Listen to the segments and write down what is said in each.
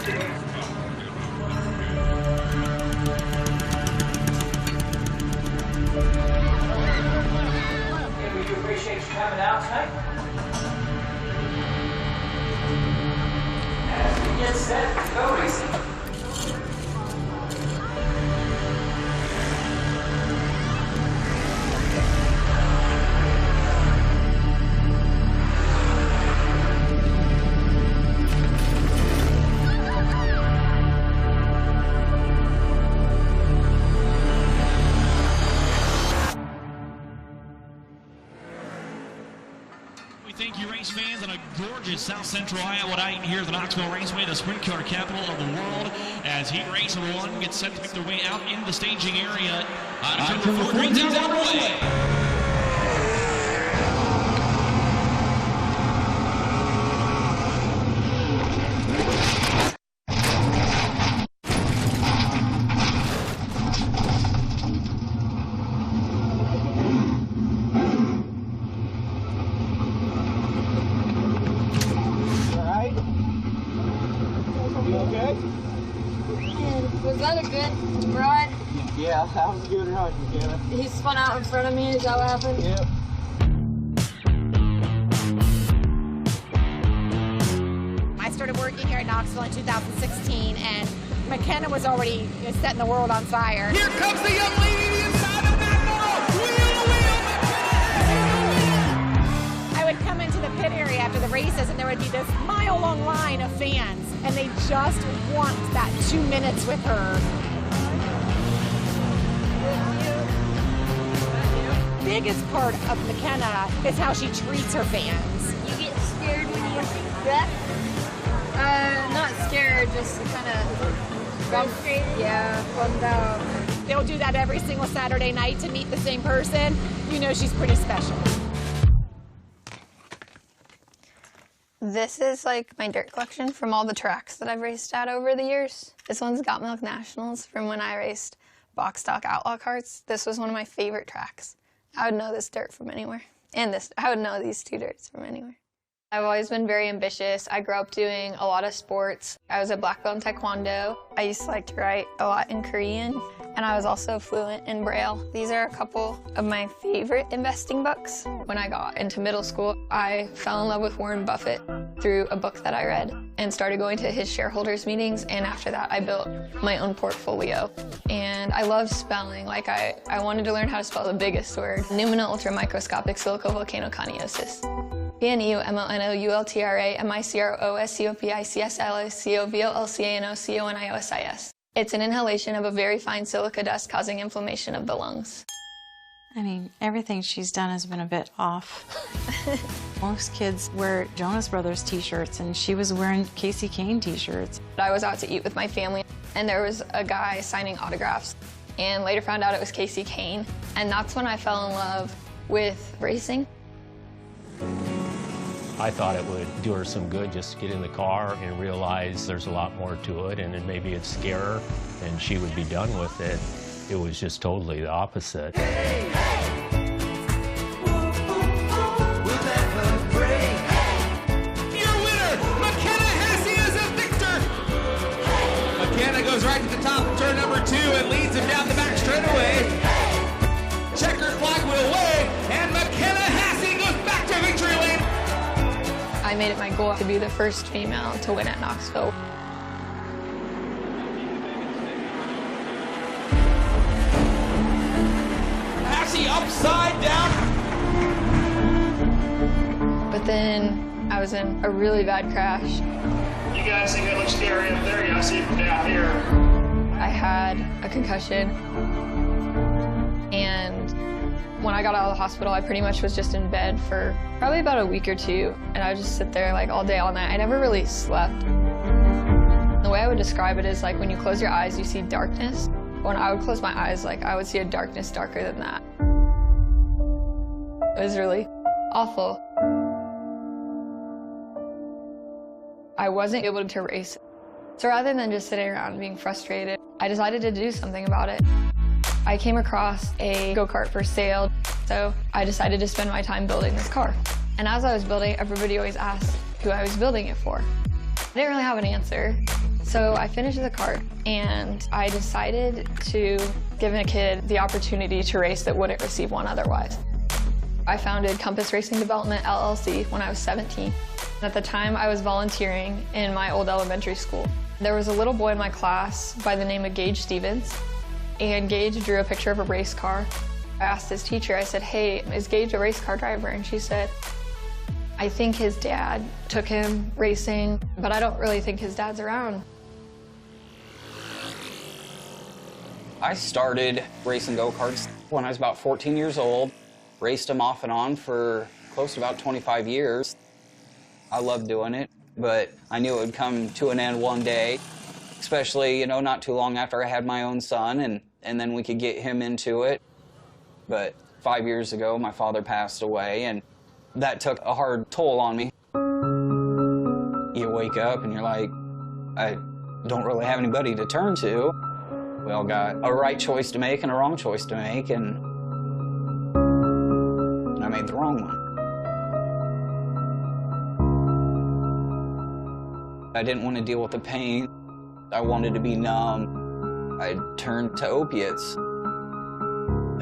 We do appreciate you coming out tonight. As we get set to go racing. Thank you, race fans, on a gorgeous South Central Iowa night here at the Knoxville Raceway, the sprint car capital of the world, as heat race number 1 gets set to make their way out in the staging area. Turn 4 green things out of the way. Was that a good ride? Yeah, that was a good ride, McKenna. He spun out in front of me, is that what happened? Yep. I started working here at Knoxville in 2016, and McKenna was already setting the world on fire. Here comes the young lady, the inside of that I would come into the pit area after the races, and there would be this mile-long line of fans, and they just want that 2 minutes with her. The biggest part of McKenna is how she treats her fans. You get scared when you wreck? Not scared, just kind of frustrated. Yeah, bummed out. They'll do that every single Saturday night to meet the same person. You know she's pretty special. This is like my dirt collection from all the tracks that I've raced at over the years. This one's Got Milk Nationals from when I raced box stock outlaw carts. This was one of my favorite tracks. I would know this dirt from anywhere. And I would know these 2 dirts from anywhere. I've always been very ambitious. I grew up doing a lot of sports. I was a black belt in Taekwondo. I used to like to write a lot in Korean, and I was also fluent in Braille. These are a couple of my favorite investing books. When I got into middle school, I fell in love with Warren Buffett through a book that I read and started going to his shareholders meetings, and after that I built my own portfolio. And I love spelling. Like I wanted to learn how to spell the biggest word, pneumona ultramicroscopic silicovolcanoconiosis. PNEUMONOULTRAMICROSCOPICSLACOVOLCANOCONIOSIS. It's an inhalation of a very fine silica dust causing inflammation of the lungs. I mean, everything she's done has been a bit off. Most kids wear Jonas Brothers t-shirts, and she was wearing Casey Kane t-shirts. I was out to eat with my family, and there was a guy signing autographs, and later found out it was Casey Kane. And that's when I fell in love with racing. I thought it would do her some good just to get in the car and realize there's a lot more to it, and then maybe it'd scare her and she would be done with it. It was just totally the opposite. Hey, hey. We'll never break. Your winner, McKenna Hesse, is a victor. McKenna goes right to the top of turn number 2 and leads him down the back straightaway. Checkered flag will wave, and McKenna Hesse goes back to victory lane. I made it my goal to be the first female to win at Knoxville. Hesse upside down. But then I was in a really bad crash. You guys think it looks scary up there? I see it from down here. I had a concussion, and when I got out of the hospital, I pretty much was just in bed for probably about a week or 2, and I would just sit there like all day, all night. I never really slept. The way I would describe it is like when you close your eyes, you see darkness. When I would close my eyes, like I would see a darkness darker than that. It was really awful. I wasn't able to race. So rather than just sitting around and being frustrated, I decided to do something about it. I came across a go-kart for sale, so I decided to spend my time building this car. And as I was building, everybody always asked who I was building it for. I didn't really have an answer, So I finished the kart, and I decided to give a kid the opportunity to race that wouldn't receive one otherwise. I founded Compass Racing Development, LLC, when I was 17. At the time, I was volunteering in my old elementary school. There was a little boy in my class by the name of Gage Stevens, and Gage drew a picture of a race car. I asked his teacher, I said, "Hey, is Gage a race car driver?" And she said, "I think his dad took him racing, but I don't really think his dad's around." I started racing go-karts when I was about 14 years old. Raced them off and on for close to about 25 years. I loved doing it, but I knew it would come to an end one day, especially, you know, not too long after I had my own son, and then we could get him into it. But 5 years ago, my father passed away, and that took a hard toll on me. You wake up and you're like, I don't really have anybody to turn to. We all got a right choice to make and a wrong choice to make, and I made the wrong one. I didn't want to deal with the pain. I wanted to be numb. I turned to opiates.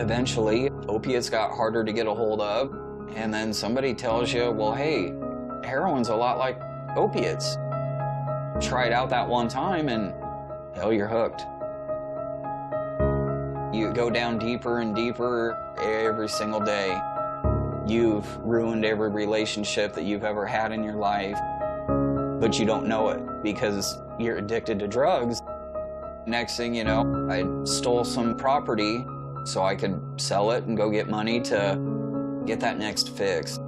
Eventually, opiates got harder to get a hold of, and then somebody tells you, well, hey, heroin's a lot like opiates. Try it out that one time, and hell, you're hooked. You go down deeper and deeper every single day. You've ruined every relationship that you've ever had in your life, but you don't know it because you're addicted to drugs. Next thing you know, I stole some property so I could sell it and go get money to get that next fix.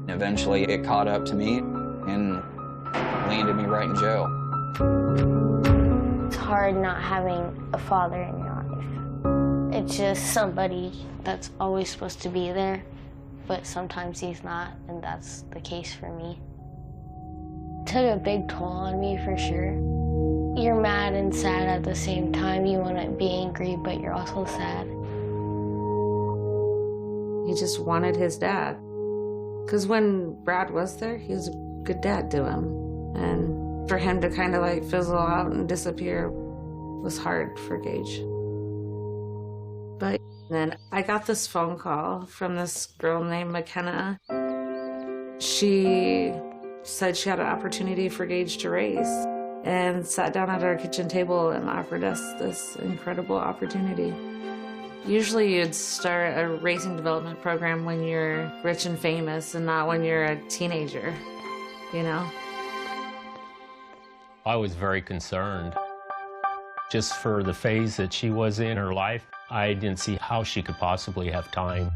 Eventually, it caught up to me and landed me right in jail. It's hard not having a father in your life. It's just somebody that's always supposed to be there, but sometimes he's not, and that's the case for me. It took a big toll on me for sure. You're mad and sad at the same time. You want to be angry, but you're also sad. He just wanted his dad. Because when Brad was there, he was a good dad to him. And for him to kind of like fizzle out and disappear was hard for Gage. But then I got this phone call from this girl named McKenna. She said she had an opportunity for Gage to race and sat down at our kitchen table and offered us this incredible opportunity. Usually you'd start a racing development program when you're rich and famous and not when you're a teenager, you know? I was very concerned. Just for the phase that she was in her life, I didn't see how she could possibly have time.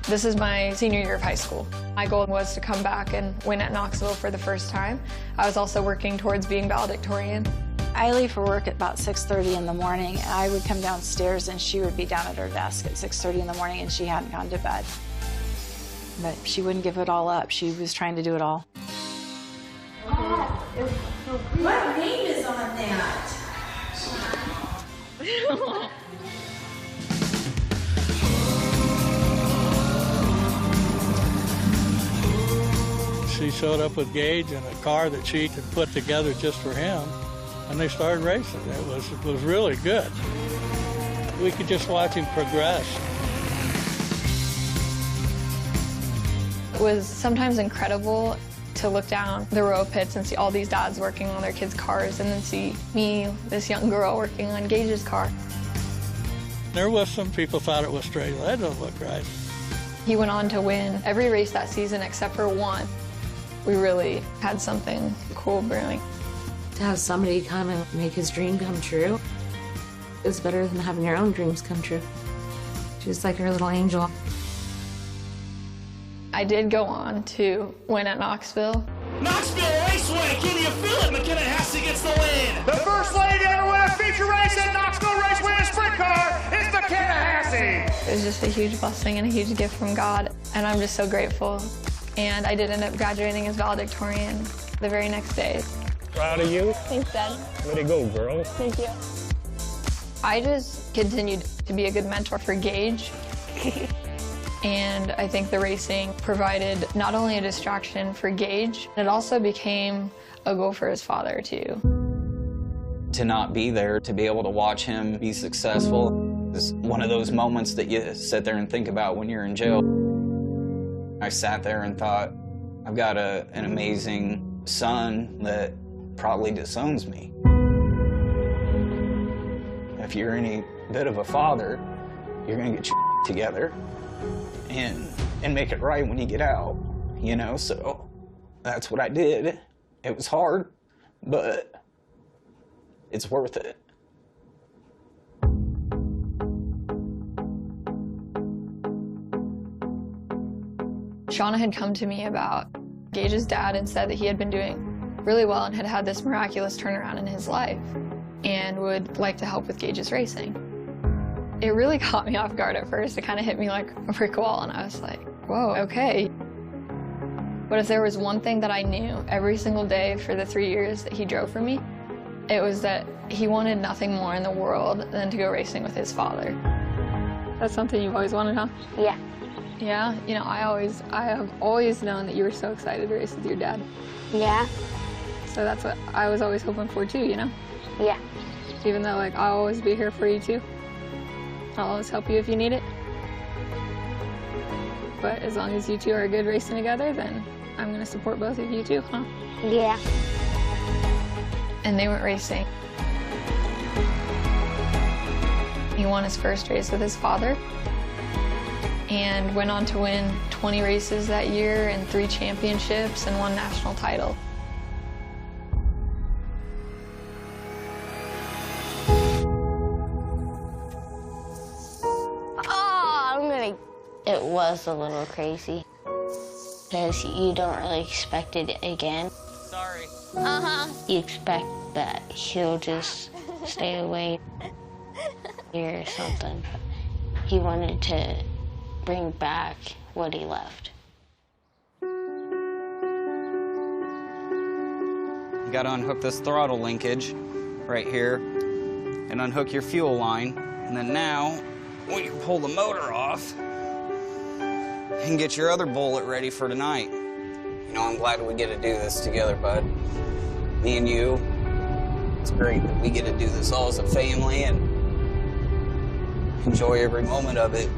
This is my senior year of high school. My goal was to come back and win at Knoxville for the first time. I was also working towards being valedictorian. I leave for work at about 6:30 in the morning. I would come downstairs and she would be down at her desk at 6:30 in the morning and she hadn't gone to bed. But she wouldn't give it all up. She was trying to do it all. What name is on that? She showed up with Gage in a car that she had put together just for him, and they started racing. It was really good. We could just watch him progress. It was sometimes incredible to look down the row of pits and see all these dads working on their kids' cars and then see me, this young girl, working on Gage's car. There was some people thought it was straight. That doesn't look right. He went on to win every race that season except for one. We really had something cool brewing. To have somebody come and make his dream come true is better than having your own dreams come true. She's like her little angel. I did go on to win at Knoxville. Knoxville Raceway, can you feel it? McKenna Hesse gets the win. The first lady to ever win a feature race at Knoxville Raceway in a sprint car is McKenna Hesse. It was just a huge blessing and a huge gift from God, and I'm just so grateful. And I did end up graduating as valedictorian the very next day. Proud of you. Thanks, Dad. Way to go, girl. Thank you. I just continued to be a good mentor for Gage. And I think the racing provided not only a distraction for Gage, it also became a goal for his father too. To not be there, to be able to watch him be successful is one of those moments that you sit there and think about when you're in jail. I sat there and thought, I've got an amazing son that probably disowns me. If you're any bit of a father, you're gonna get your together and make it right when you get out, you know? So that's what I did. It was hard, but it's worth it. Shauna had come to me about Gage's dad and said that he had been doing really well and had had this miraculous turnaround in his life and would like to help with Gage's racing. It really caught me off guard at first. It kind of hit me like a brick wall, and I was like, whoa, okay. But if there was one thing that I knew every single day for the 3 years that he drove for me, it was that he wanted nothing more in the world than to go racing with his father. That's something you've always wanted, huh? Yeah. Yeah? You know, I have always known that you were so excited to race with your dad. Yeah. So that's what I was always hoping for too, you know? Yeah. Even though, like, I'll always be here for you too. I'll always help you if you need it. But as long as you two are good racing together, then I'm gonna support both of you too, huh? Yeah. And they went racing. He won his first race with his father and went on to win 20 races that year and 3 championships and 1 national title. It was a little crazy because you don't really expect it again. Sorry. You expect that he'll just stay away or something. He wanted to bring back what he left. You gotta unhook this throttle linkage right here and unhook your fuel line. And then now, when you pull the motor off, you can get your other bullet ready for tonight. You know, I'm glad we get to do this together, bud. Me and you. It's great that we get to do this all as a family and enjoy every moment of it.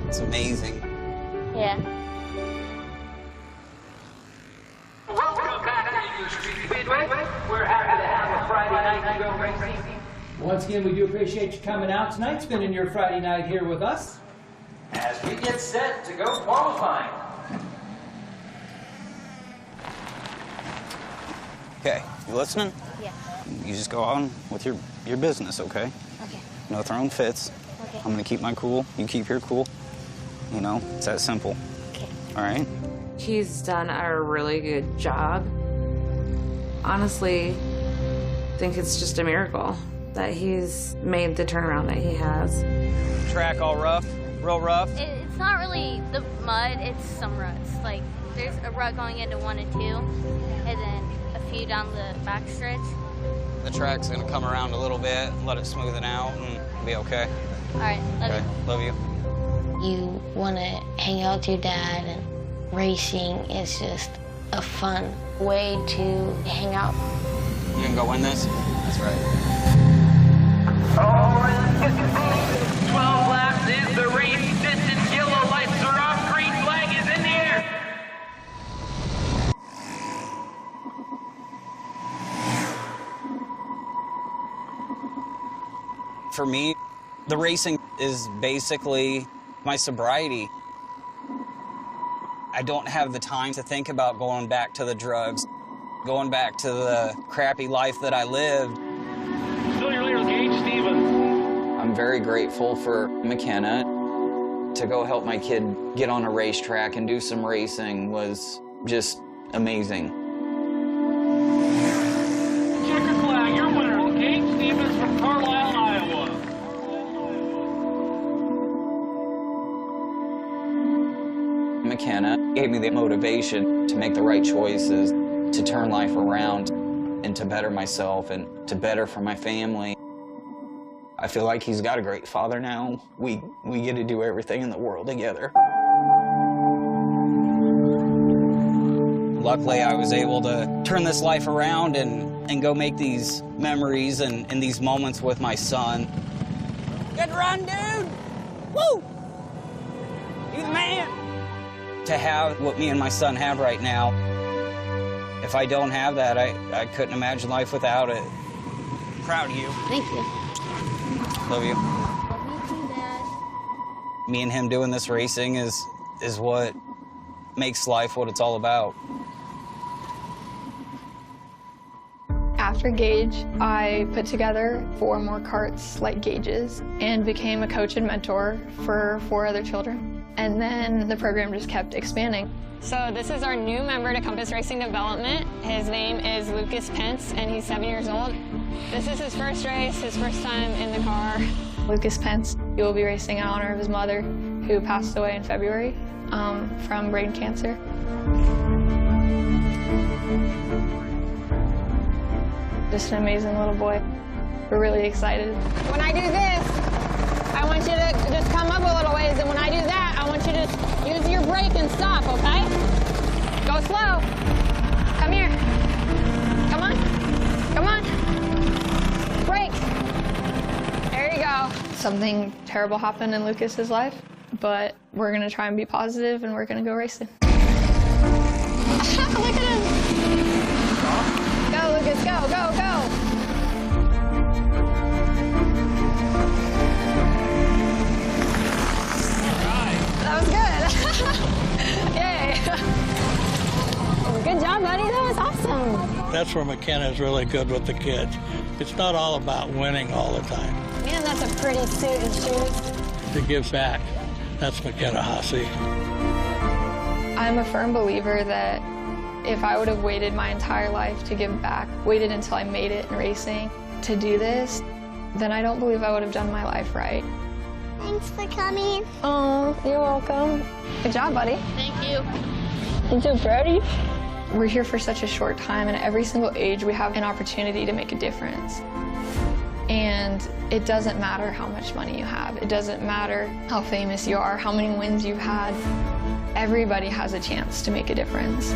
It's amazing. Yeah. Welcome back to New Street Speedway. We're happy to have a Friday night to go racing. Once again, we do appreciate you coming out tonight, spending your Friday night here with us. As we get set to go qualifying. Okay, you listening? Yeah. You just go on with your business, okay? Okay. No throwing fits. Okay. I'm gonna keep my cool. You keep your cool. You know, it's that simple. Okay. All right? He's done a really good job. Honestly, I think it's just a miracle that he's made the turnaround that he has. Track all rough? Real rough? It's not really the mud, it's some ruts. Like, there's a rut going into 1 and 2, and then a few down the back stretch. The track's gonna come around a little bit, let it smooth it out, and be okay. All right, love Okay, love you. You want to hang out with your dad, and racing is just a fun way to hang out. You can go win this? That's right. 12 laps is the race. Distance, yellow lights are off. Green flag is in the air. For me, the racing is basically my sobriety. I don't have the time to think about going back to the drugs, going back to the crappy life that I lived. Still your leader, Gage Stevens. I'm very grateful for McKenna. To go help my kid get on a racetrack and do some racing was just amazing. Checker flag, your winner, Gage Stevens from Carlisle, Iowa. McKenna gave me the motivation to make the right choices, to turn life around, and to better myself and to better for my family. I feel like he's got a great father now. We get to do everything in the world together. Luckily, I was able to turn this life around and go make these memories and these moments with my son. Good run, dude! Woo! You the man! To have what me and my son have right now, if I don't have that, I couldn't imagine life without it. Proud of you. Thank you. Love you. Love you too, Dad. Me and him doing this racing is what makes life what it's all about. After Gage, I put together 4 more carts like Gage's and became a coach and mentor for 4 other children. And then the program just kept expanding. So this is our new member to Compass Racing Development. His name is Lucas Pence, and he's 7 years old. This is his first race, his first time in the car. Lucas Pence, he will be racing in honor of his mother, who passed away in February from brain cancer. Just an amazing little boy. We're really excited. When I do this, I want you to just come up a little ways, and when I do that, I want you to just use your brake and stop, okay? Go slow. Come here. Come on. Come on. Brake. There you go. Something terrible happened in Lucas's life, but we're gonna try and be positive, and we're gonna go racing. Look at him. Go, Lucas, go, go, go. That was good. Yay. Good job, buddy. That was awesome. That's where McKenna's really good with the kids. It's not all about winning all the time. Man, that's a pretty suit and shoes. To give back, that's McKenna Hasse. I'm a firm believer that if I would have waited my entire life to give back, waited until I made it in racing to do this, then I don't believe I would have done my life right. Thanks for coming. Oh, you're welcome. Good job, buddy. Thank you. I'm so proud of you. We're here for such a short time, and at every single age we have an opportunity to make a difference. And it doesn't matter how much money you have. It doesn't matter how famous you are, how many wins you've had. Everybody has a chance to make a difference.